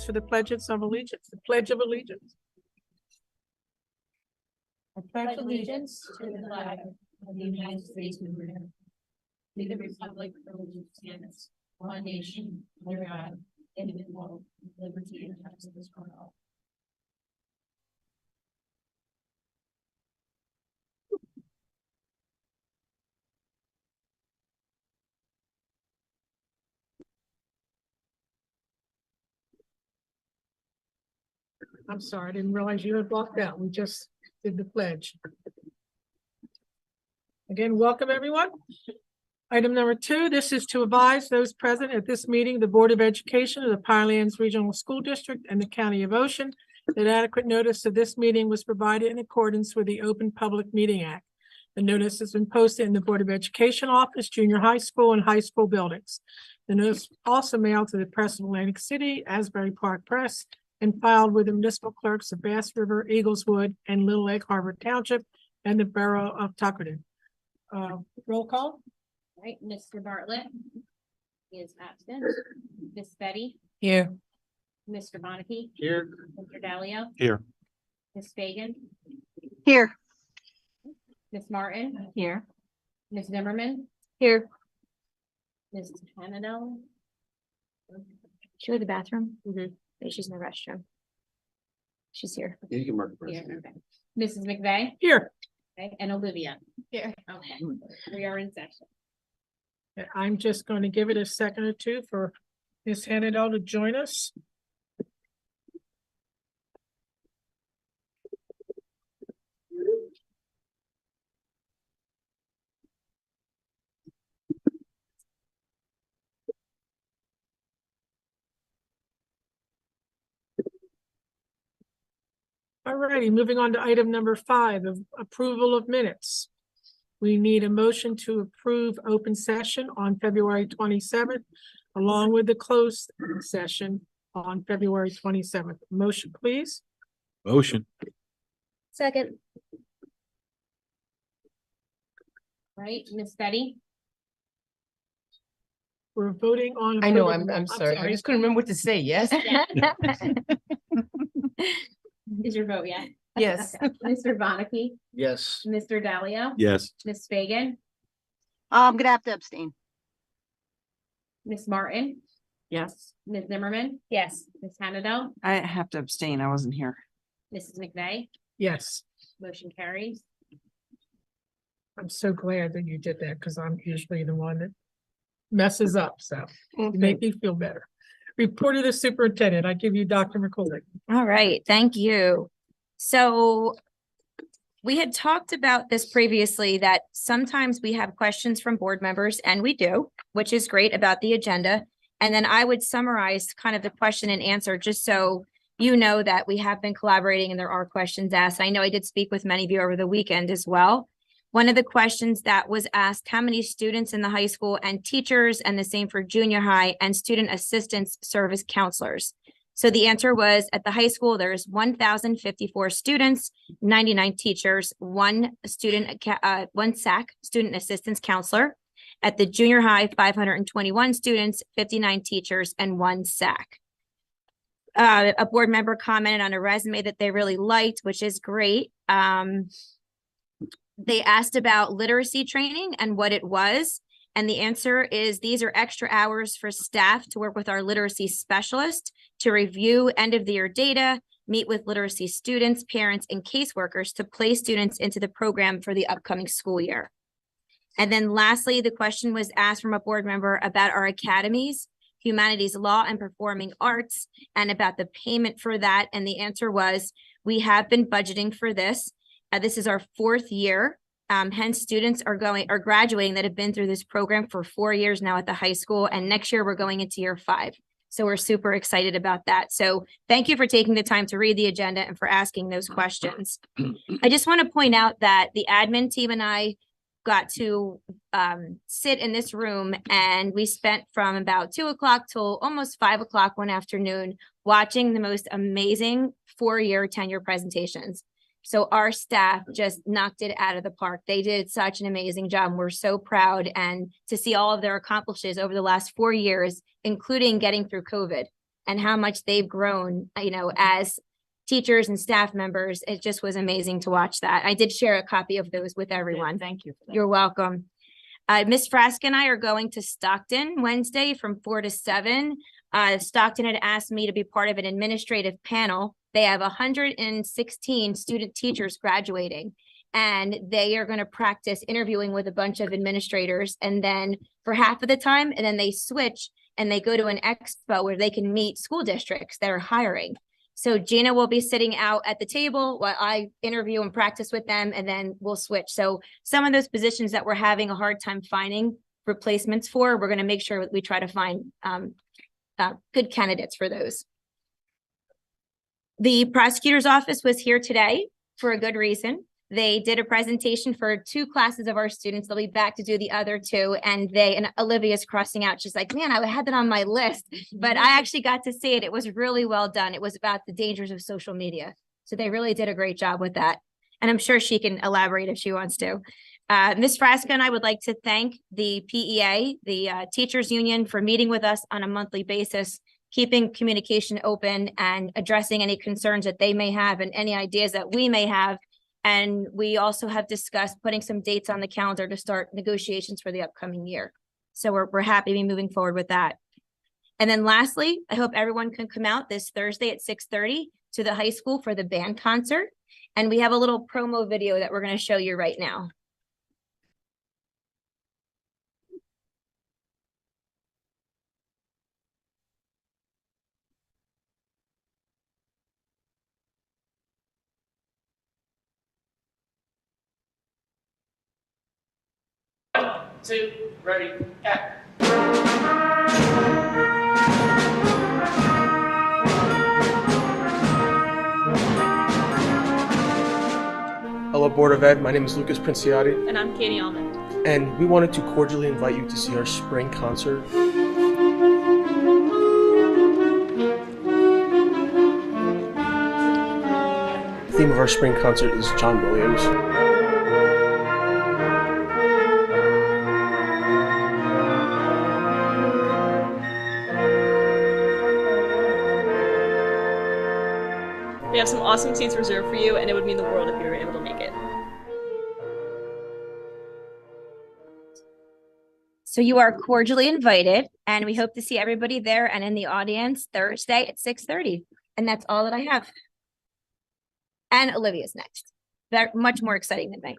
us for the pledges of allegiance, the Pledge of Allegiance. I pledge Allegiance to the flag of the United States of America, to the republic for which it stands, one nation, under God, indivisible, with liberty and justice for all. I'm sorry, I didn't realize you had blocked out. We just did the pledge. Again, welcome everyone. Item number 2, this is to advise those present at this meeting, the Board of Education of the Pinelands Regional School District and the County of Ocean, that adequate notice of this meeting was provided in accordance with the Open Public Meeting Act. The notice has been posted in the Board of Education office, junior high school, and high school buildings. The notice also mailed to the Press of Atlantic City, Asbury Park Press, and filed with the municipal clerks of Bass River, Eagleswood, and Little Lake Harbor Township and the Borough of Tuckerton. Roll call. Right, Mr. Bartlett is absent. Miss Betty, Here. Mr. Bonnicky, Here. Mr. Dalio, Here. Miss Fagan, Here. Miss Martin, Here. Miss Zimmerman, Here. Miss Hanadel. She go to the bathroom? Mhm. She's in the restroom. She's here. Yeah, you can mark the Here, president. okay. Mrs. McVeigh, Here. okay, and Olivia. Here. Okay, we are in session. I'm just going to give it a second or two for Ms. Hannadel to join us. All righty, moving on to item number 5, of approval of minutes. We need a motion to approve open session on February 27th, along with the closed session on February 27th. Motion, please. Motion. Second. Right, Miss Betty, We're voting on. I know, approval. I'm sorry. I just couldn't remember what to say. Yes? is your vote yet? Yes. Okay. Mr. Bonnicky, Yes. Mr. Dalio, Yes. Miss Fagan, I'm gonna have to abstain. Miss Martin, Yes. Miss Zimmerman. Yes. Miss Hanadel, I have to abstain. I wasn't here. Mrs. McVeigh, Yes, motion carries. I'm so glad that you did that because I'm usually the one that messes up, so you make me feel better. Report of the superintendent. I give you Dr. McCullough. All right, thank you. So we had talked about this previously, that sometimes we have questions from board members, and we do, which is great about the agenda. And then I would summarize kind of the question and answer, just so you know that we have been collaborating and there are questions asked. I know I did speak with many of you over the weekend as well. One of the questions that was asked, how many students in the high school and teachers, and the same for junior high and student assistance service counselors. So the answer was, at the high school, there's 1,054 students, 99 teachers, one SAC, student assistance counselor. At the junior high, 521 students, 59 teachers, and one SAC. A board member commented on a resume that they really liked, which is great. They asked about literacy training and what it was. And the answer is, these are extra hours for staff to work with our literacy specialist to review end of the year data, meet with literacy students, parents, and caseworkers to place students into the program for the upcoming school year. And then lastly, the question was asked from a board member about our academies, humanities, law, and performing arts, and about the payment for that. And the answer was, we have been budgeting for this. This is our 4th year. Hence, students are graduating that have been through this program for 4 years now at the high school. And next year we're going into year 5. So we're super excited about that. So thank you for taking the time to read the agenda and for asking those questions. I just want to point out that the admin team and I got to sit in this room, and we spent from about 2 o'clock till almost 5 o'clock one afternoon watching the most amazing 4-year tenure presentations. So our staff just knocked it out of the park. They did such an amazing job. We're so proud, and to see all of their accomplishments over the last 4 years, including getting through COVID. and how much they've grown, as teachers and staff members. It just was amazing to watch that. I did share a copy of those with everyone. Thank you. for that. You're welcome. Miss Fraska and I are going to Stockton Wednesday from 4 to 7. Stockton had asked me to be part of an administrative panel. They have 116 student teachers graduating, and they are going to practice interviewing with a bunch of administrators. And then for half of the time, and then they switch and they go to an expo where they can meet school districts that are hiring. So Gina will be sitting out at the table while I interview and practice with them, and then we'll switch. So some of those positions that we're having a hard time finding replacements for, we're going to make sure we try to find good candidates for those. The prosecutor's office was here today for a good reason. They did a presentation for 2 classes of our students. They'll be back to do the other 2. And Olivia's crossing out. She's like, man, I had that on my list, but I actually got to see it. It was really well done. It was about the dangers of social media. So they really did a great job with that. And I'm sure she can elaborate if she wants to. Ms. Fraska and I would like to thank the PEA, the teachers union, for meeting with us on a monthly basis, keeping communication open and addressing any concerns that they may have and any ideas that we may have. And we also have discussed putting some dates on the calendar to start negotiations for the upcoming year. So we're happy to be moving forward with that. And then lastly, I hope everyone can come out this Thursday at 6:30 to the high school for the band concert. And we have a little promo video that we're going to show you right now. Two, ready, act. Hello, Board of Ed. My name is Lucas Princiati, And I'm Katie Almond. and we wanted to cordially invite you to see our spring concert. The theme of our spring concert is John Williams. We have some awesome seats reserved for you, and it would mean the world if you were able to make it. So you are cordially invited, and we hope to see everybody there and in the audience Thursday at 6:30. And that's all that I have. And Olivia's next. Very much more exciting than me.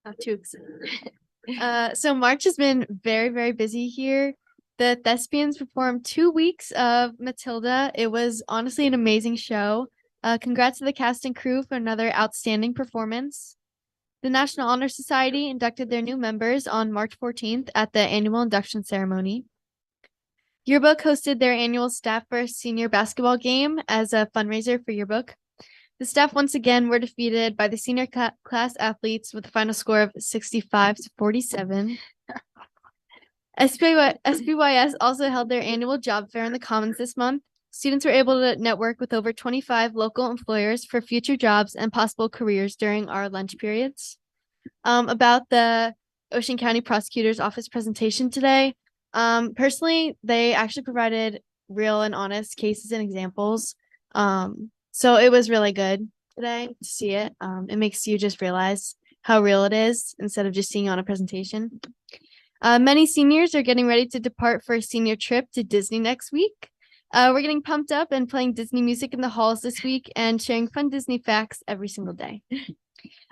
Not too excited. So March has been very, very busy here. The Thespians performed 2 weeks of Matilda. It was honestly an amazing show. Congrats to the cast and crew for another outstanding performance. The National Honor Society inducted their new members on March 14th at the annual induction ceremony. Yearbook hosted their annual staff first senior basketball game as a fundraiser for Yearbook. The staff once again were defeated by the senior class athletes with a final score of 65-47. SPYS also held their annual job fair in the Commons this month. Students were able to network with over 25 local employers for future jobs and possible careers during our lunch periods. About the Ocean County Prosecutor's Office presentation today, personally, they actually provided real and honest cases and examples. So it was really good today to see it. It makes you just realize how real it is instead of just seeing it on a presentation. Many seniors are getting ready to depart for a senior trip to Disney next week. We're getting pumped up and playing Disney music in the halls this week and sharing fun Disney facts every single day.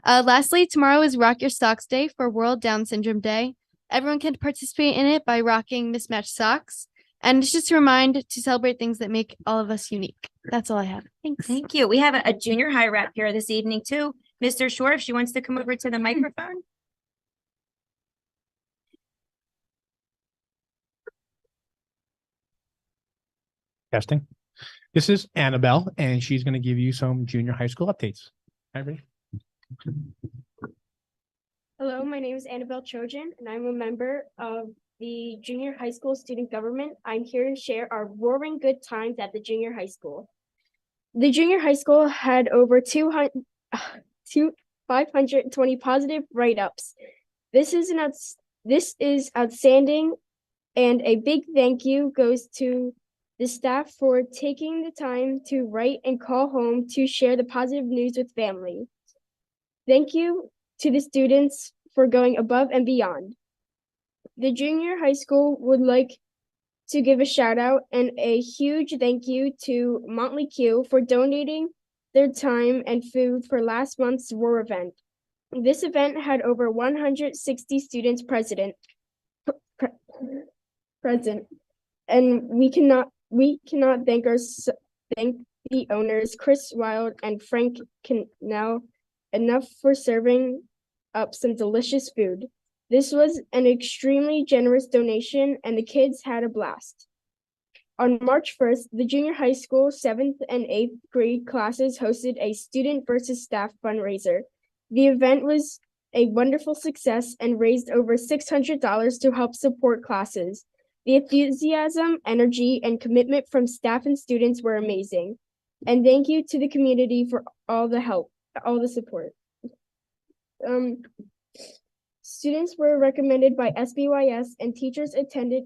Lastly, tomorrow is Rock Your Socks Day for World Down Syndrome Day. Everyone can participate in it by rocking mismatched socks. And it's just a reminder to celebrate things that make all of us unique. That's all I have. Thanks. Thank you. We have a junior high rep here this evening too. Mr. Shore, if she wants to come over to the microphone. Testing. This is Annabelle, and she's going to give you some junior high school updates. Hi, everybody. Hello, my name is Annabelle Trojan, and I'm a member of the junior high school student government. I'm here to share our roaring good times at the junior high school. The junior high school had over 520 positive write-ups. This is outstanding, and a big thank you goes to the staff for taking the time to write and call home to share the positive news with family. Thank you to the students for going above and beyond. The junior high school would like to give a shout out and a huge thank you to Montley Q for donating their time and food for last month's war event. This event had over 160 students present, and we cannot thank the owners, Chris Wild and Frank Canal, enough for serving up some delicious food. This was an extremely generous donation, and the kids had a blast. On March 1st, the junior high school 7th and 8th grade classes hosted a student versus staff fundraiser. The event was a wonderful success and raised over $600 to help support classes. The enthusiasm, energy, and commitment from staff and students were amazing. And thank you to the community for all the help, all the support. Students were recommended by SBYS, and teachers attended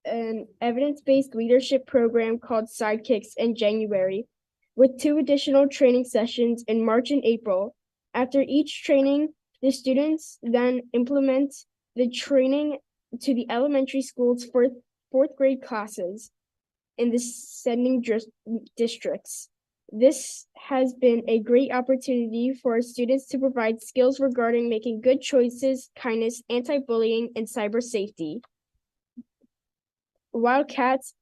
an evidence-based leadership program called Sidekicks in January, with 2 additional training sessions in March and April. After each training, the students then implement the training to the elementary school's fourth grade classes in the sending districts. This has been a great opportunity for our students to provide skills regarding making good choices, kindness, anti-bullying, and cyber safety. Wildcats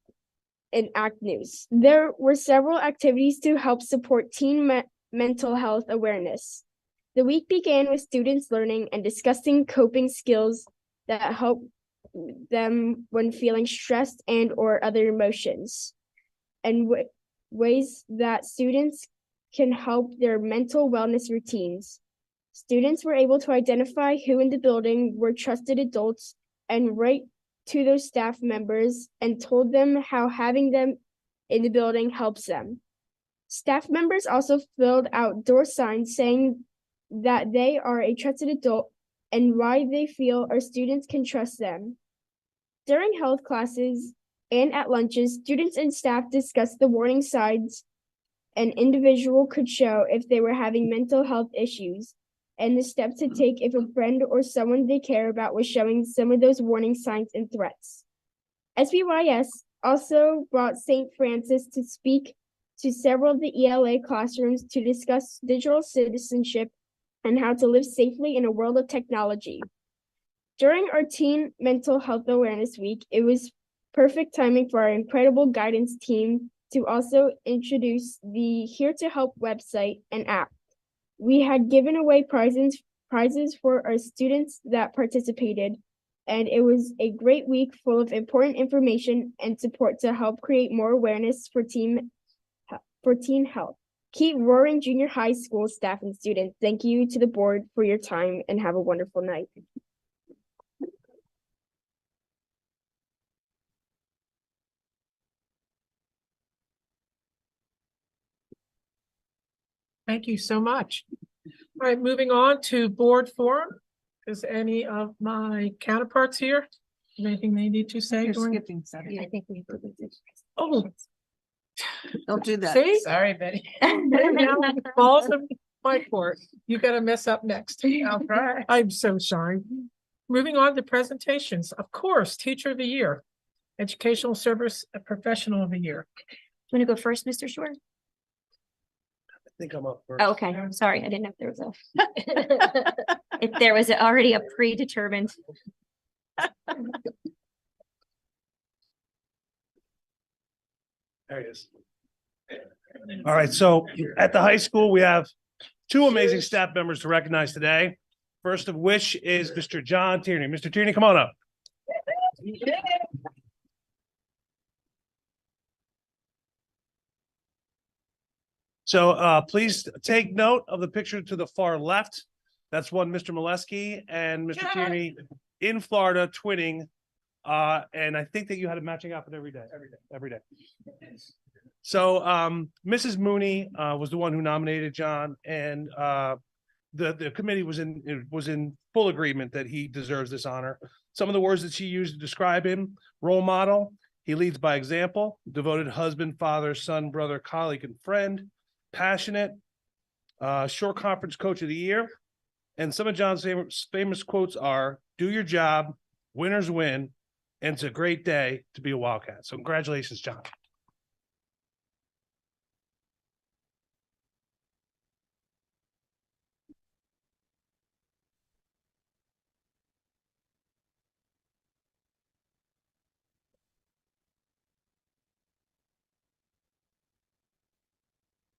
and Act News. There were several activities to help support teen mental health awareness. The week began with students learning and discussing coping skills that help them when feeling stressed and or other emotions, and ways that students can help their mental wellness routines. Students were able to identify who in the building were trusted adults and write to those staff members and told them how having them in the building helps them. Staff members also filled out door signs saying that they are a trusted adult and why they feel our students can trust them. During health classes and at lunches, students and staff discussed the warning signs an individual could show if they were having mental health issues, and the steps to take if a friend or someone they care about was showing some of those warning signs and threats. SBYS also brought St. Francis to speak to several of the ELA classrooms to discuss digital citizenship and how to live safely in a world of technology. During our Teen Mental Health Awareness Week, it was perfect timing for our incredible guidance team to also introduce the Here to Help website and app. We had given away prizes for our students that participated, and it was a great week full of important information and support to help create more awareness for teen health. Keep roaring, junior high school staff and students. Thank you to the board for your time, and have a wonderful night. Thank you so much. All right, moving on to board forum. Is any of my counterparts here? Anything they need to say? You're during- skipping Saturday. I think we. Oh, Don't do that. See? Sorry, Betty. now balls of my court. You gotta mess up next. I'll try. I'm so sorry. Moving on to presentations. Of course, Teacher of the Year, Educational Service Professional of the Year. Want to go first, Mr. Shore? I think I'm up first. Oh, okay, sorry, I didn't know if there was if there was already a predetermined. There he is. All right, so at the high school, we have 2 amazing staff members to recognize today. First of which is Mr. John Tierney. Mr. Tierney, come on up. So please take note of the picture to the far left. That's one Mr. Molesky and Mr. Tierney in Florida twinning. And I think that you had a matching outfit every day. So Mrs. Mooney was the one who nominated John, and the committee was in full agreement that he deserves this honor. Some of the words that she used to describe him: role model, He leads by example, devoted husband, father, son, brother, colleague, and friend, passionate, short conference coach of the year. And some of John's famous quotes are, do your job, winners win, and it's a great day to be a Wildcat. So congratulations, John.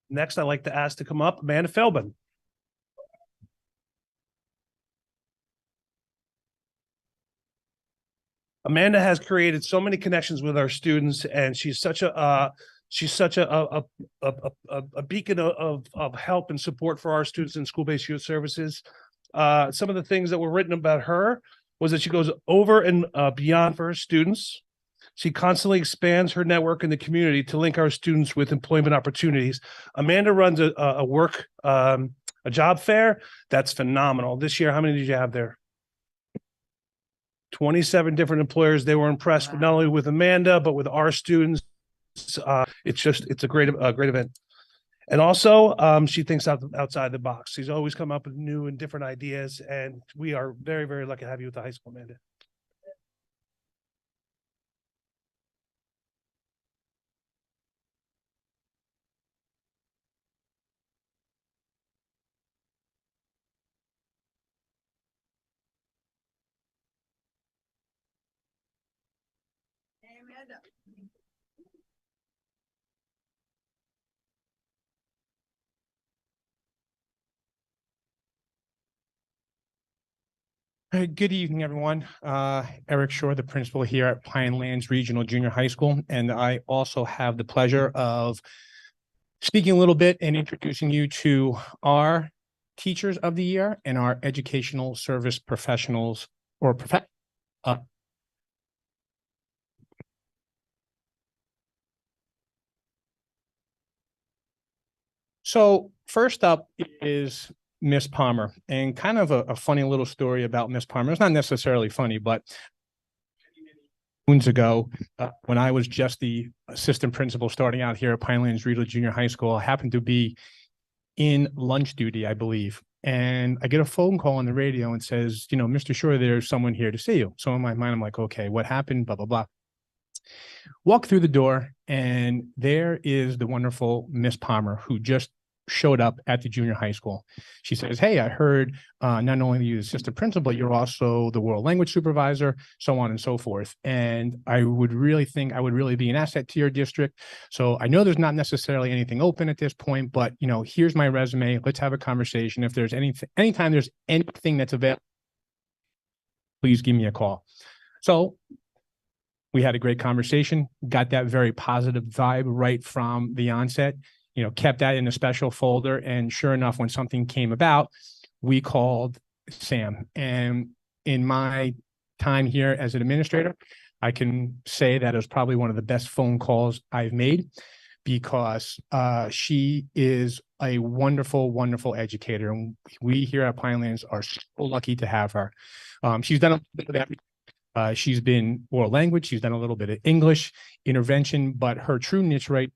Next, I'd like to ask to come up Amanda Philbin. Amanda has created so many connections with our students, and she's such a beacon of help and support for our students in school-based youth services. Some of the things that were written about her was that she goes over and beyond for her students. She constantly expands her network in the community to link our students with employment opportunities. Amanda runs a job fair that's phenomenal. This year, how many did you have there? 27 different employers. They were impressed not only with Amanda, but with our students. It's a great event. And also, she thinks outside the box. She's always come up with new and different ideas, and we are very, very lucky to have you with the high school, Amanda. Good evening, everyone. Eric Shore, the principal here at Pinelands Regional Junior High School, and I also have the pleasure of speaking a little bit and introducing you to our Teachers of the Year and our Educational Service Professionals or So first up is Miss Palmer, and kind of a funny little story about Miss Palmer. It's not necessarily funny, but moons ago, when I was just the assistant principal starting out here at Pinelands Regional Junior High School, I happened to be in lunch duty, I believe. And I get a phone call on the radio and says, you know, Mr. Shore, there's someone here to see you. So in my mind, I'm like, okay, what happened? Blah, blah, blah. Walk through the door, and there is the wonderful Miss Palmer, who just showed up at the junior high school. She says, hey, I heard not only are you the assistant principal, but you're also the world language supervisor, so on and so forth. And I would really think I would really be an asset to your district. So I know there's not necessarily anything open at this point, but you know, here's my resume. Let's have a conversation. If there's anytime there's anything that's available, please give me a call. So we had a great conversation, got that very positive vibe right from the onset, you know, kept that in a special folder. And sure enough, when something came about, we called Sam. And in my time here as an administrator, I can say that it was probably one of the best phone calls I've made, because she is a wonderful, wonderful educator. And we here at Pinelands are so lucky to have her. She's done a bit of everything. She's been world language. She's done a little bit of English intervention, but her true niche, right?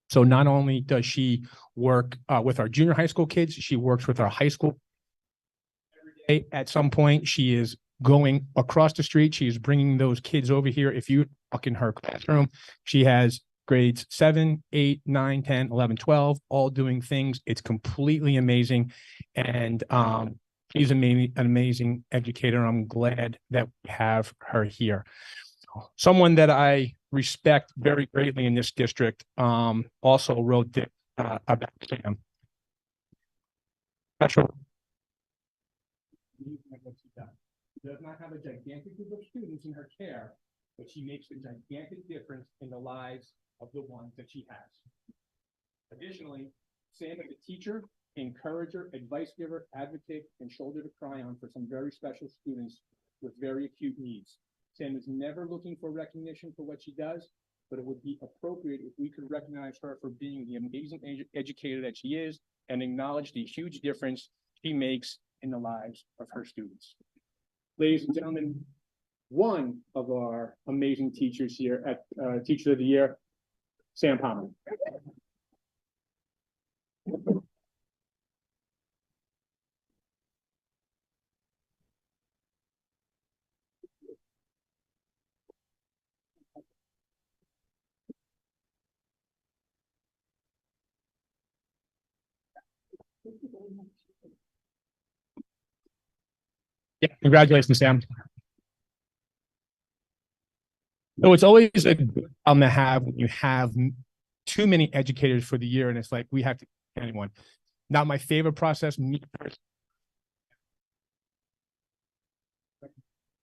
So not only does she work with our junior high school kids, she works with our high school. At some point, she is going across the street. She is bringing those kids over here. If you walk in her classroom, she has grades 7, 8, 9, 10, 11, 12, all doing things. It's completely amazing. And she's an amazing educator. I'm glad that we have her here. Someone that I respect very greatly in this district also wrote about Sam. Special. Does not have a gigantic group of students in her care, but she makes a gigantic difference in the lives of the ones that she has. Additionally, Sam is a teacher, encourager, advice giver, advocate, and shoulder to cry on for some very special students with very acute needs. Sam is never looking for recognition for what she does, but it would be appropriate if we could recognize her for being the amazing educator that she is and acknowledge the huge difference she makes in the lives of her students. Ladies and gentlemen, one of our amazing teachers here at Teacher of the Year, Sam Palmer. Yeah, congratulations, Sam. So it's always a good problem to have when you have too many educators for the year, and it's like we have to anyone. Not my favorite process.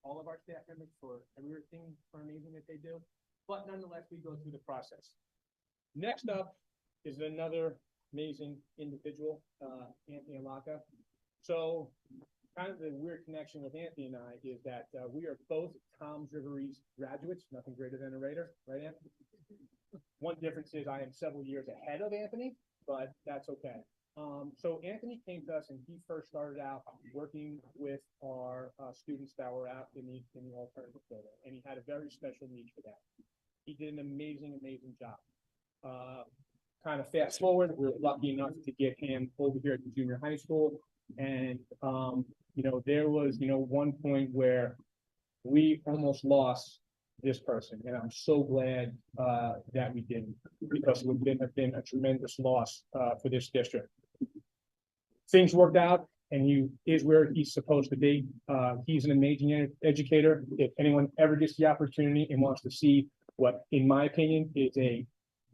All of our staff members for everything for amazing that they do, but nonetheless, we go through the process. Next up is another amazing individual, Anthony Alaka. So kind of the weird connection with Anthony and I is that we are both Tom's River East graduates, nothing greater than a Raider, right, Anthony? One difference is I am several years ahead of Anthony, but that's okay. So Anthony came to us and he first started out working with our students that were out in the alternative building, and he had a very special need for that. He did an amazing job. Kind of fast forward, we were lucky enough to get him over here at the junior high school. And, you know, there was, you know, one point where we almost lost this person. And I'm so glad that we didn't, because it would have been a tremendous loss for this district. Things worked out and he is where he's supposed to be. He's an amazing educator. If anyone ever gets the opportunity and wants to see what, in my opinion, is a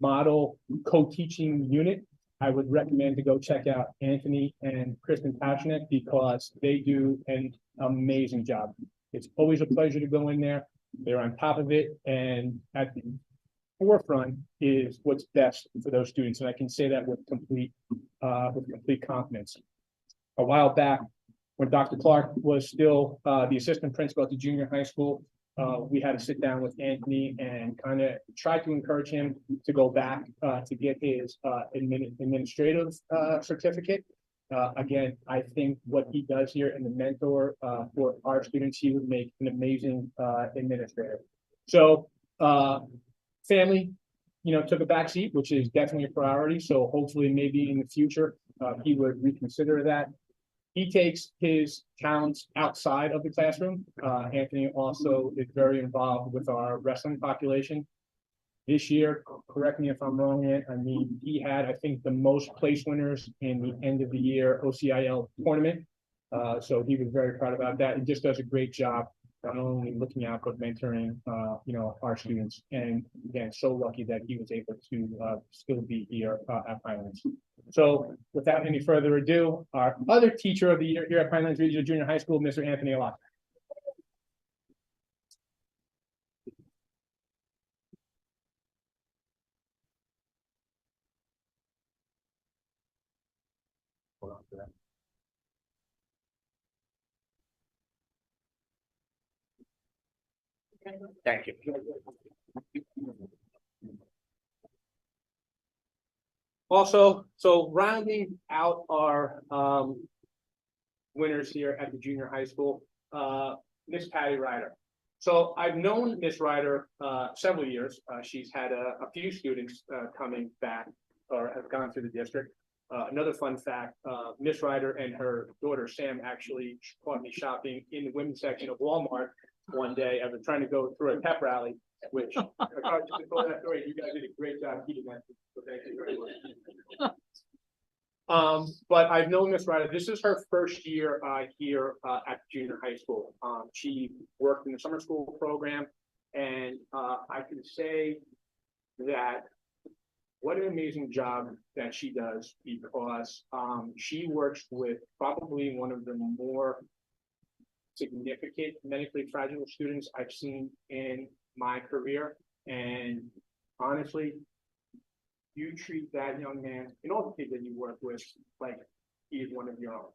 model co-teaching unit, I would recommend to go check out Anthony and Kristen Pachinek, because they do an amazing job. It's always a pleasure to go in there. They're on top of it, and at the forefront is what's best for those students. And I can say that with complete confidence. A while back, when Dr. Clark was still the assistant principal at the junior high school, we had to sit down with Anthony and kind of try to encourage him to go back to get his administrative certificate. Again, I think what he does here and the mentor for our students, he would make an amazing administrator. So family, you know, took a back seat, which is definitely a priority. So hopefully maybe in the future, he would reconsider that. He takes his talents outside of the classroom. Anthony also is very involved with our wrestling population. This year, correct me if I'm wrong, Ant, I mean, he had, I think, the most place winners in the end of the year OCIL tournament. So he was very proud about that. He just does a great job, not only looking out, but mentoring, you know, our students. And again, so lucky that he was able to still be here at Pinelands. So without any further ado, our other teacher of the year here at Pinelands Regional Junior High School, Mr. Anthony Alaka. Hold on for that. Thank you. Also, so rounding out our winners here at the junior high school, Miss Patty Ryder. So I've known Miss Ryder several years. She's had a few students coming back or have gone through the district. Another fun fact, Miss Ryder and her daughter Sam actually caught me shopping in the women's section of Walmart one day. I was trying to go through a pep rally, which you guys did a great job keeping that. So thank you very much. But I've known Miss Ryder. This is her first year here at junior high school. She worked in the summer school program, and I can say that what an amazing job that she does, because she works with probably one of the more significant medically fragile students I've seen in my career. And honestly, you treat that young man and all the kids that you work with like he is one of your own.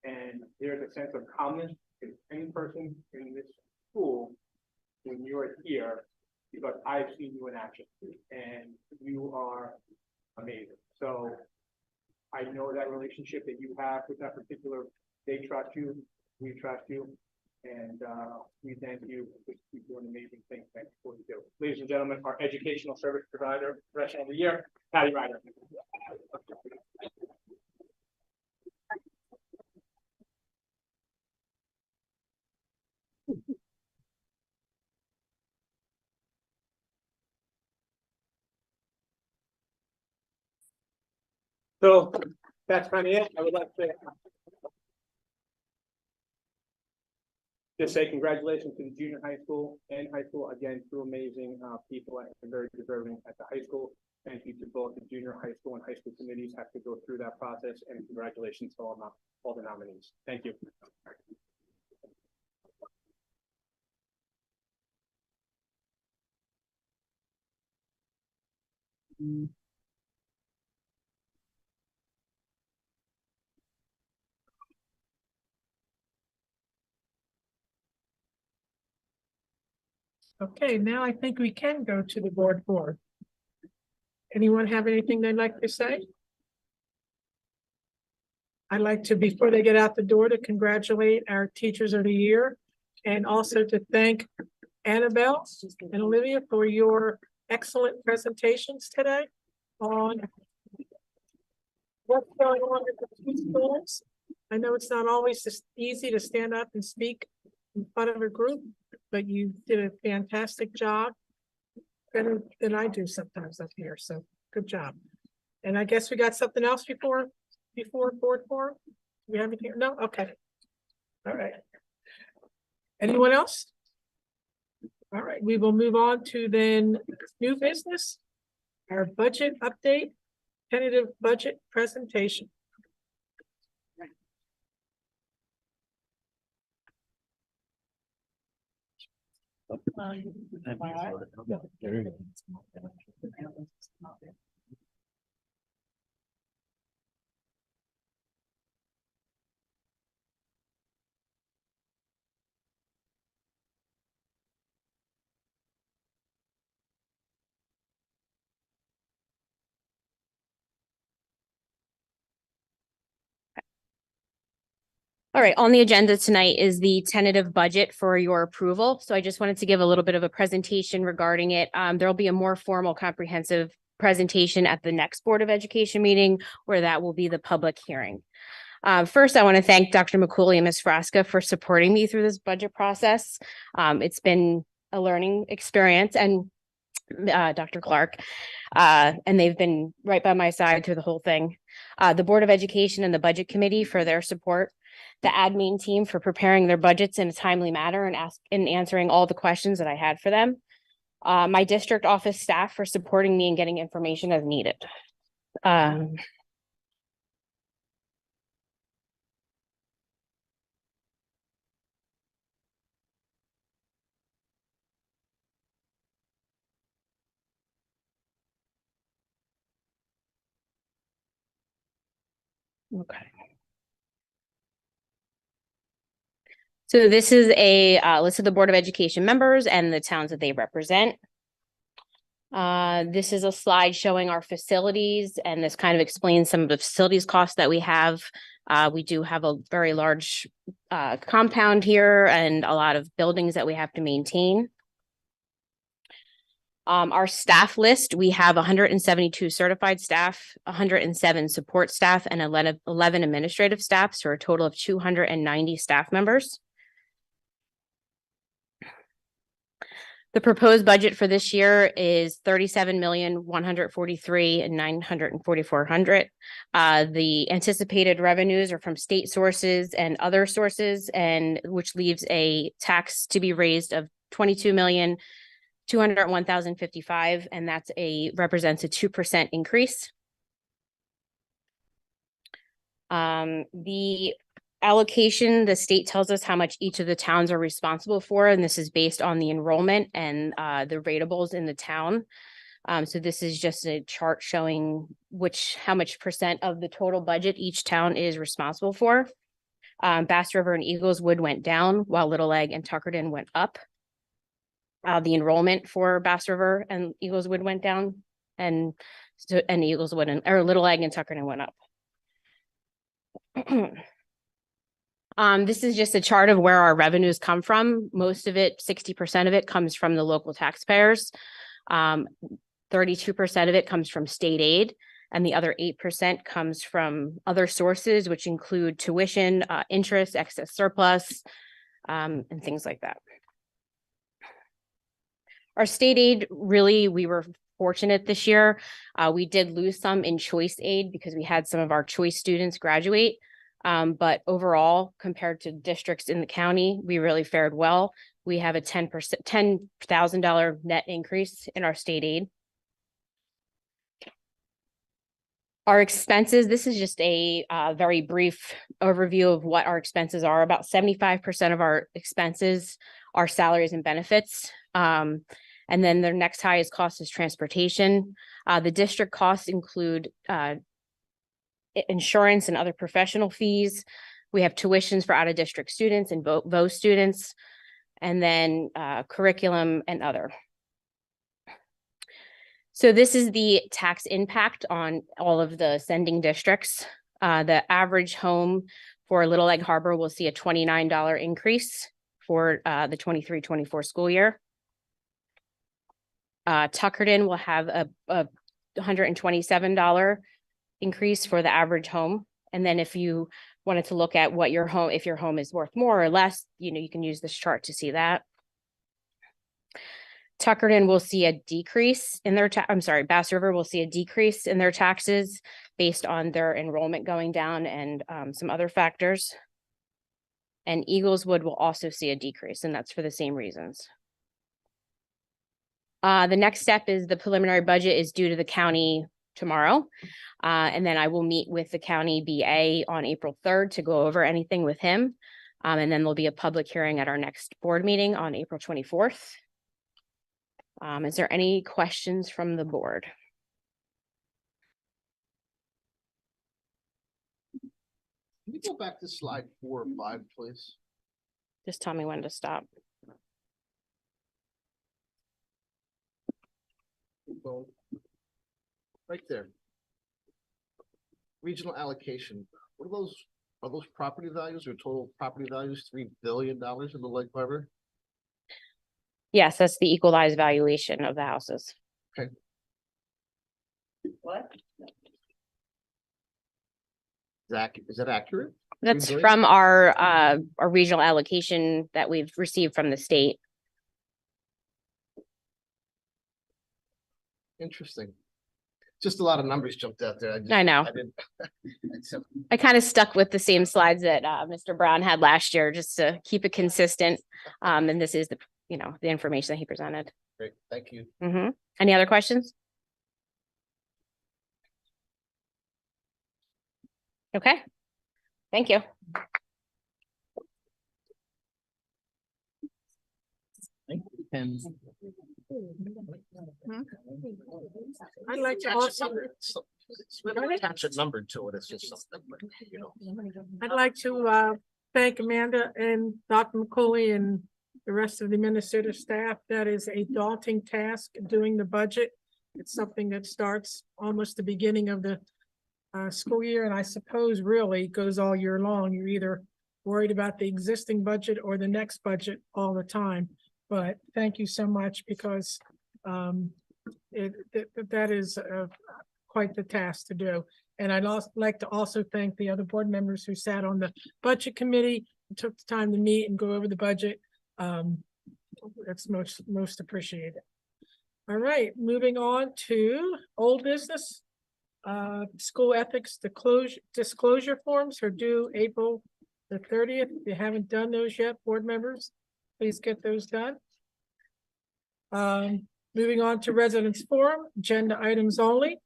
And there's a sense of calmness in any person in this school when you're here, because I've seen you in action and you are amazing. So I know that relationship that you have with that particular, they trust you, we trust you. And we thank you for doing amazing things. Thank you for what you do. Ladies and gentlemen, our educational service provider, professional of the year, Patty Ryder. So that's kind of it. I would like to just say congratulations to the junior high school and high school. Again, two amazing people and very deserving at the high school. Thank you to both the junior high school and high school committees have to go through that process, and congratulations to all the nominees. Thank you. Okay, now I think we can go to the board four. Anyone have anything they'd like to say? I'd like to, before they get out the door, to congratulate our teachers of the year and also to thank Annabelle and Olivia for your excellent presentations today on what's going on at the two schools. I know it's not always just easy to stand up and speak in front of a group, but you did a fantastic job. Better than I do sometimes up here, so good job. And I guess we got something else before board four? We have it here? No? Okay. All right. Anyone else? All right, we will move on to then new business. Our budget update, tentative budget presentation. All right, on the agenda tonight is the tentative budget for your approval. So I just wanted to give a little bit of a presentation regarding it. There'll be a more formal comprehensive presentation at the next Board of Education meeting where that will be the public hearing. First, I want to thank Dr. McCooley and Ms. Frasca for supporting me through this budget process. It's been a learning experience, and Dr. Clark, and they've been right by my side through the whole thing. The Board of Education and the Budget Committee for their support, the admin team for preparing their budgets in a timely manner and answering all the questions that I had for them. My district office staff for supporting me and getting information as needed. Okay. So this is a list of the Board of Education members and the towns that they represent. This is a slide showing our facilities, and this kind of explains some of the facilities costs that we have. We do have a very large compound here and a lot of buildings that we have to maintain. Our staff list, we have 172 certified staff, 107 support staff, and 11 administrative staff, so a total of 290 staff members. The proposed budget for this year is $37,143,944. The anticipated revenues are from state sources and other sources, and which leaves a tax to be raised of $22,201,055, and that's represents a 2% increase. The allocation, the state tells us how much each of the towns are responsible for, and this is based on the enrollment and the ratables in the town. So this is just a chart showing how much percent of the total budget each town is responsible for. Bass River and Eagleswood went down while Little Egg and Tuckerton went up. The enrollment for Bass River and Eagleswood went down, and Eagleswood or Little Egg and Tuckerton went up. This is just a chart of where our revenues come from. Most of it, 60% of it comes from the local taxpayers. 32% of it comes from state aid, and the other 8% comes from other sources, which include tuition, interest, excess surplus, and things like that. Our state aid, really, we were fortunate this year. We did lose some in choice aid because we had some of our choice students graduate. But overall, compared to districts in the county, we really fared well. We have a $10,000 net increase in our state aid. Our expenses, this is just a very brief overview of what our expenses are. About 75% of our expenses are salaries and benefits. And then their next highest cost is transportation. The district costs include insurance and other professional fees. We have tuitions for out-of-district students and VO students, and then curriculum and other. So this is the tax impact on all of the sending districts. The average home for Little Egg Harbor will see a $29 increase for the 23-24 school year. Tuckerton will have a $127 increase for the average home. And then if you wanted to look at what your home, if your home is worth more or less, you can use this chart to see that. Tuckerton will see a decrease in their, Bass River will see a decrease in their taxes based on their enrollment going down and some other factors. And Eagleswood will also see a decrease, and that's for the same reasons. The next step is the preliminary budget is due to the county tomorrow. And then I will meet with the county BA on April 3rd to go over anything with him. And then there'll be a public hearing at our next board meeting on April 24th. Is there any questions from the board? Can you go back to slide 4 or 5, please? Just tell me when to stop. Right there. Regional allocation. What are those? Are those property values or total property values? $3 billion in the Lake Harbor? Yes, that's the equalized valuation of the houses. Okay. What? Is that accurate? That's 3 billion? from our regional allocation that we've received from the state. Interesting. Just a lot of numbers jumped out there. I know. I kind of stuck with the same slides that Mr. Brown had last year, just to keep it consistent. And this is the information that he presented. Great, thank you. Any other questions? Okay, thank you. I'd like to also. Attach a number to it. It's just something, I'd like to thank Amanda and Dr. McCauley and the rest of the Minnesota staff. That is a daunting task, doing the budget. It's something that starts almost the beginning of the school year, and I suppose really goes all year long. You're either worried about the existing budget or the next budget all the time. But thank you so much, because that is quite the task to do. And I'd also like to also thank the other board members who sat on the budget committee and took the time to meet and go over the budget. That's most appreciated. All right, moving on to old business. School ethics disclosure forms are due April the 30th. If you haven't done those yet, board members, please get those done. Moving on to residents forum, agenda items only.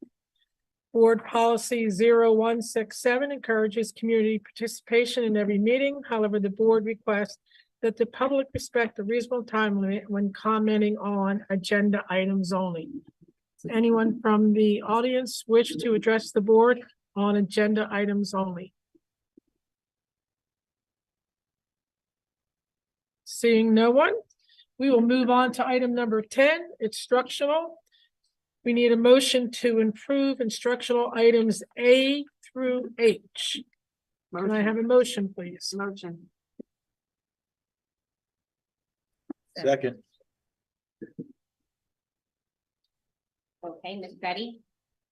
Board policy 0167 encourages community participation in every meeting. However, the board requests that the public respect the reasonable time limit when commenting on agenda items only. Does anyone from the audience wish to address the board on agenda items only? Seeing no one, we will move on to item number 10, instructional. We need a motion to improve instructional items A through H. Can I have a motion, please? Motion. Second. Okay, Miss Betty,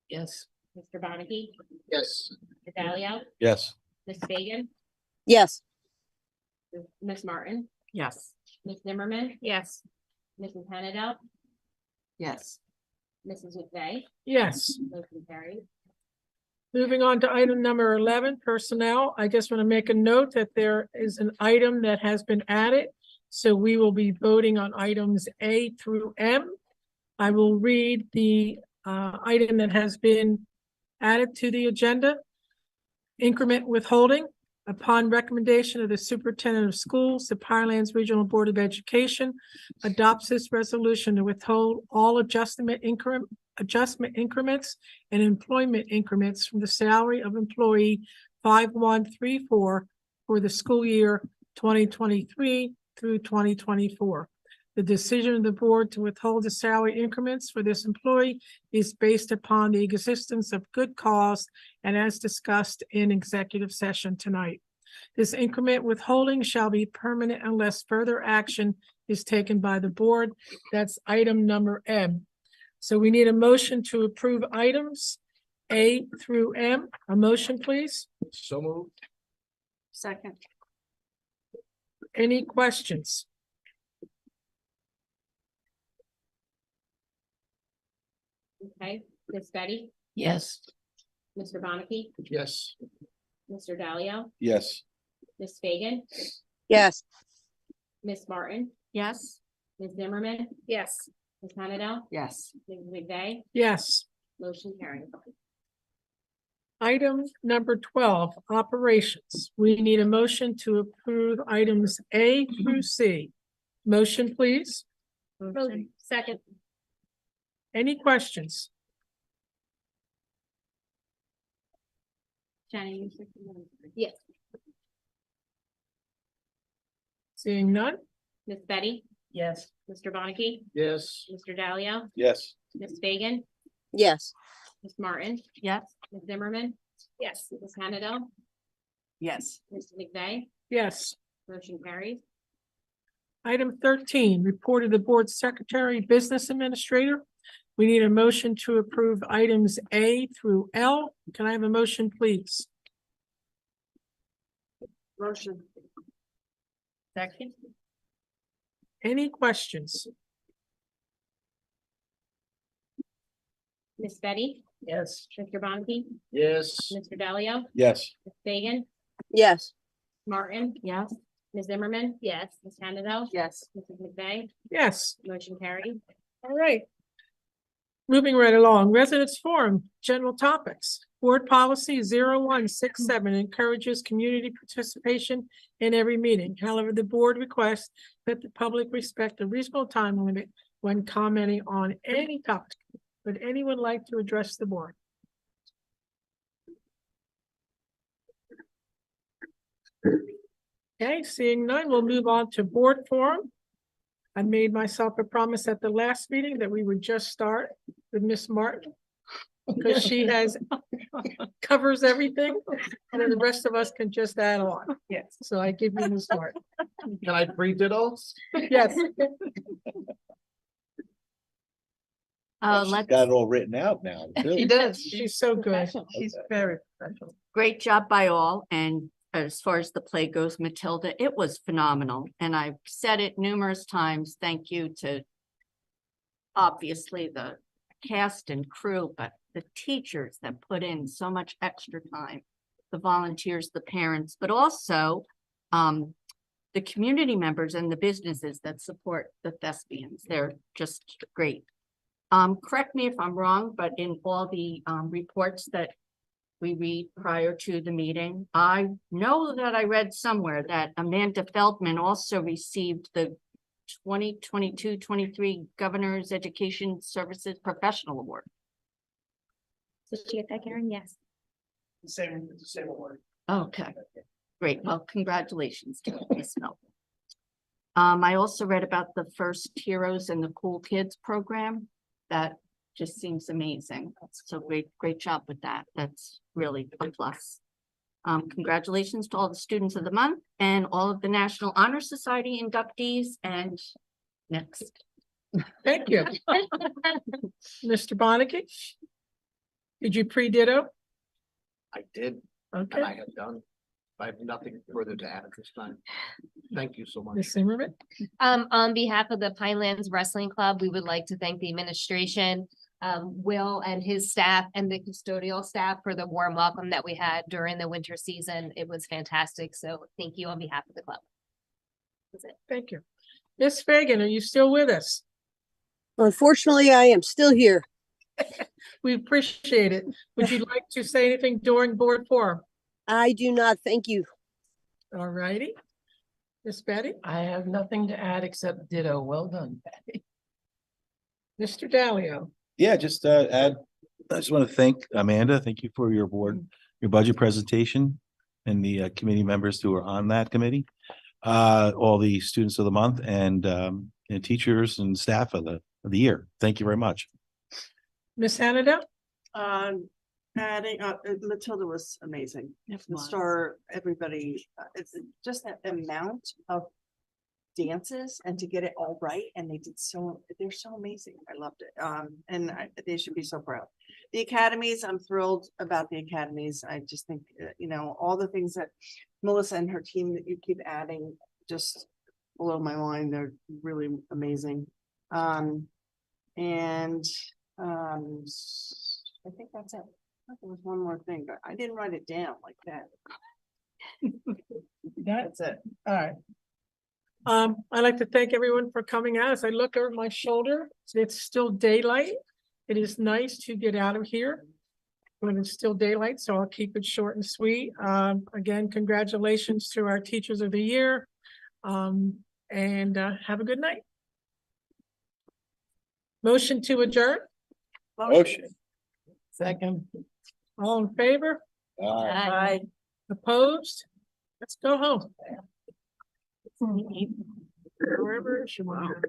Yes. Mr. Bonnicky, Yes. Ms. Dalio, Yes. Ms. Fagan, Yes. Ms. Martin, Yes. Ms. Zimmerman, Yes. Mrs. Hennadel, Yes. Mrs. McVeigh, Yes. motion carried. Moving on to item number 11, personnel. I just want to make a note that there is an item that has been added. So we will be voting on items A through M. I will read the item that has been added to the agenda. Increment withholding. Upon recommendation of the superintendent of schools, the Pinelands Regional Board of Education adopts this resolution to withhold all adjustment increments and employment increments from the salary of employee 5134 for the school year 2023 through 2024. The decision of the board to withhold the salary increments for this employee is based upon the existence of good cause and as discussed in executive session tonight. This increment withholding shall be permanent unless further action is taken by the board. That's item number M. So we need a motion to approve items A through M. A motion, please. So moved. Second. Any questions? Okay, Miss Betty, Yes. Mr. Bonnicky, Yes. Mr. Dalio, Yes. Ms. Fagan, Yes. Miss Martin, Yes. Ms. Zimmerman, Yes. Ms. Hennadel, Yes. Mrs. McVeigh, Yes. motion carried. Item number 12, operations. We need a motion to approve items A through C. Motion, please. Motion. Second. Any questions? Jenny, you said you wanted to- Yes. Seeing none? Miss Betty, Yes. Mr. Bonnicky, Yes. Mr. Dalio, Yes. Ms. Fagan, Yes. Ms. Martin, Yes. Ms. Zimmerman, Yes. Ms. Hennadel, Yes. Mrs. McVeigh, Yes. motion carried. Item 13, report of the board secretary, business administrator. We need a motion to approve items A through L. Can I have a motion, please? Motion. Second. Any questions? Miss Betty, Yes. Mr. Bonnicky, Yes. Mr. Dalio, Yes. Ms. Fagan, Yes. Martin, Yes. Ms. Zimmerman, Yes. Ms. Hennadel, Yes. Mrs. McVeigh, Yes. motion carried. All right. Moving right along, residents forum, general topics. Board policy 0167 encourages community participation in every meeting. However, the board requests that the public respect a reasonable time limit when commenting on any topic. Would anyone like to address the board? Okay, seeing none, we'll move on to board forum. I made myself a promise at the last meeting that we would just start with Miss Martin. Because she covers everything, and then the rest of us can just add on. Yes. So I give you Miss Martin. Can I free dittos? Yes. She's got it all written out now. too. She does. She's so good. She's very professional. Great job by all. And as far as the play goes, Matilda, it was phenomenal. And I've said it numerous times. Thank you to obviously the cast and crew, but the teachers that put in so much extra time, the volunteers, the parents, but also the community members and the businesses that support the thespians. They're just great. Correct me if I'm wrong, but in all the reports that we read prior to the meeting, I know that I read somewhere that Amanda Feldman also received the 2022-23 Governor's Education Services Professional Award. Did she get that, Karen? Yes. Same award. Okay, great. Well, congratulations to Ms. Feldman. I also read about the First Heroes and the Cool Kids program. That just seems amazing. So great job with that. That's really a plus. Congratulations to all the students of the month and all of the National Honor Society inductees and next. Thank you. Mr. Bonnicky? Did you pre-ditto? I did, Okay. and I have done. I have nothing further to add at this time. Thank you so much. Ms. Zimmerman? On behalf of the Pinelands Wrestling Club, we would like to thank the administration, Will and his staff and the custodial staff for the warm welcome that we had during the winter season. It was fantastic. So thank you on behalf of the club. That's it. Thank you. Ms. Fagan, are you still with us? Unfortunately, I am still here. We appreciate it. Would you like to say anything during board forum? I do not, thank you. All righty. Miss Betty? I have nothing to add except ditto. Well done, Patty. Mr. Dalio? Yeah, just add, I just want to thank Amanda. Thank you for your your budget presentation and the committee members who are on that committee. All the students of the month and teachers and staff of the year. Thank you very much. Miss Hannah? Adding, Matilda was amazing. The was. star, everybody, it's just that amount of dances and to get it all right. And they're so amazing. I loved it. And they should be so proud. The academies, I'm thrilled about the academies. I just think, all the things that Melissa and her team that you keep adding just blow my mind. They're really amazing. I think that's it. There was one more thing, but I didn't write it down like that. That's it. All right. I'd like to thank everyone for coming out. As I look over my shoulder, it's still daylight. It is nice to get out of here when it's still daylight, so I'll keep it short and sweet. Again, congratulations to our teachers of the year. And have a good night. Motion to adjourn. Motion. Second. All in favor? Bye. Opposed? Let's go home. Wherever she wants.